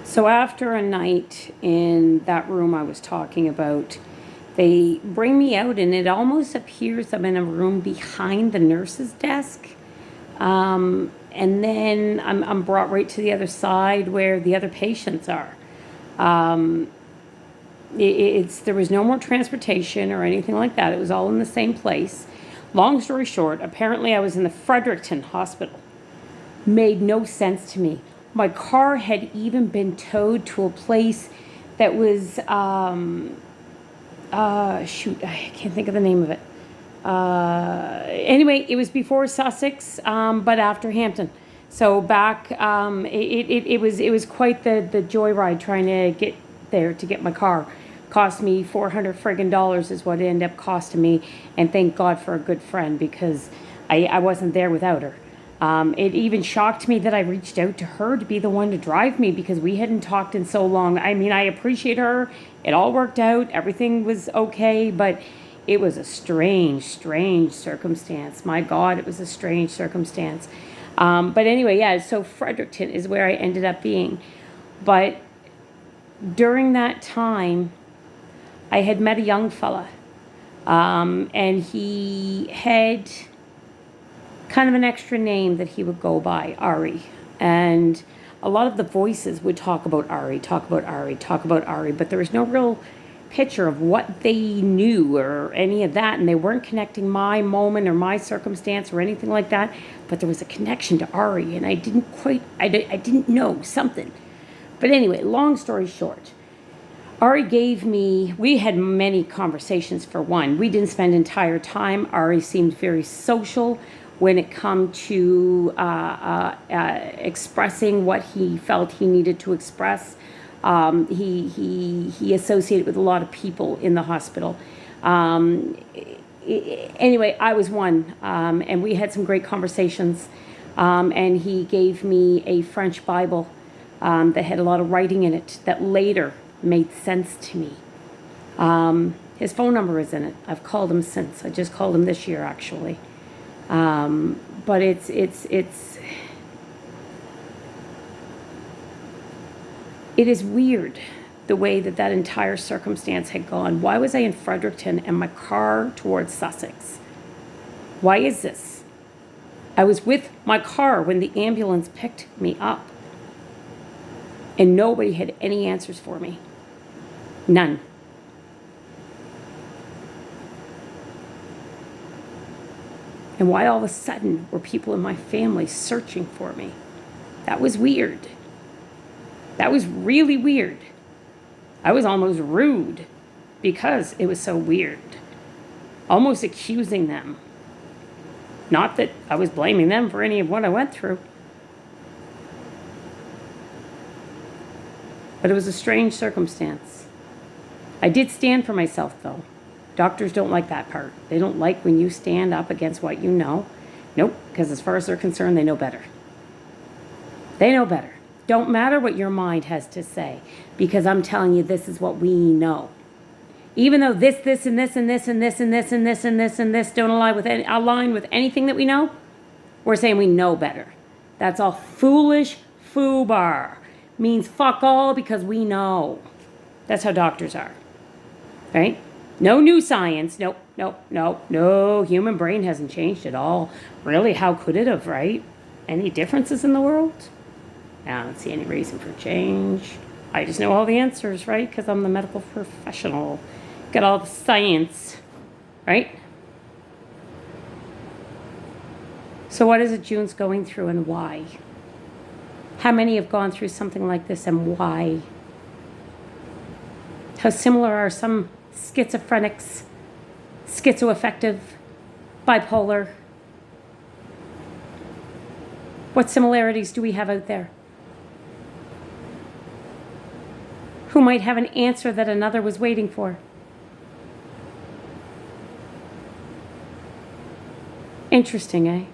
So after a night in that room I was talking about, they bring me out, and it almost appears I'm in a room behind the nurse's desk. And then I'm brought right to the other side where the other patients are. There was no more transportation or anything like that. It was all in the same place. Long story short, apparently I was in the Fredericton Hospital. Made no sense to me. My car had even been towed to a place that was, shoot, I can't think of the name of it. Anyway, it was before Sussex, but after Hampton. So back, it was quite the joyride trying to get there to get my car. Cost me $400 friggin' dollars is what it ended up costing me, and thank God for a good friend, because I wasn't there without her. It even shocked me that I reached out to her to be the one to drive me, because we hadn't talked in so long. I mean, I appreciate her. It all worked out. Everything was okay, but it was a strange, strange circumstance. My God, it was a strange circumstance. But anyway, yeah, so Fredericton is where I ended up being. But during that time, I had met a young fella, and he had kind of an extra name that he would go by, Ari. And a lot of the voices would talk about Ari, talk about Ari, talk about Ari, but there was no real picture of what they knew or any of that, and they weren't connecting my moment or my circumstance or anything like that, but there was a connection to Ari, and I didn't know something. But anyway, long story short, Ari gave me, we had many conversations for one. We didn't spend entire time. Ari seemed very social when it come to expressing what he felt he needed to express. He associated with a lot of people in the hospital. Anyway, I was one, and we had some great conversations. And he gave me a French Bible that had a lot of writing in it that later made sense to me. His phone number is in it. I've called him since. I just called him this year, actually. But it is weird the way that entire circumstance had gone. Why was I in Fredericton and my car towards Sussex? Why is this? I was with my car when the ambulance picked me up, and nobody had any answers for me. None. And why all of a sudden were people in my family searching for me? That was weird. That was really weird. I was almost rude because it was so weird. Almost accusing them. Not that I was blaming them for any of what I went through. But it was a strange circumstance. I did stand for myself, though. Doctors don't like that part. They don't like when you stand up against what you know. Nope, because as far as they're concerned, they know better. They know better. Don't matter what your mind has to say, because I'm telling you, this is what we know. Even though this, and this, and this, and this, and this, and this, and this, and this don't align with anything that we know, we're saying we know better. That's all foolish foobar. Means fuck all because we know. That's how doctors are. Right? No new science. Nope. No. Human brain hasn't changed at all. Really, how could it have, right? Any differences in the world? I don't see any reason for change. I just know all the answers, right? Because I'm the medical professional. Got all the science, right? So what is it June's going through, and why? How many have gone through something like this, and why? How similar are some schizophrenics, schizoaffective, bipolar? What similarities do we have out there? Who might have an answer that another was waiting for? Interesting, eh?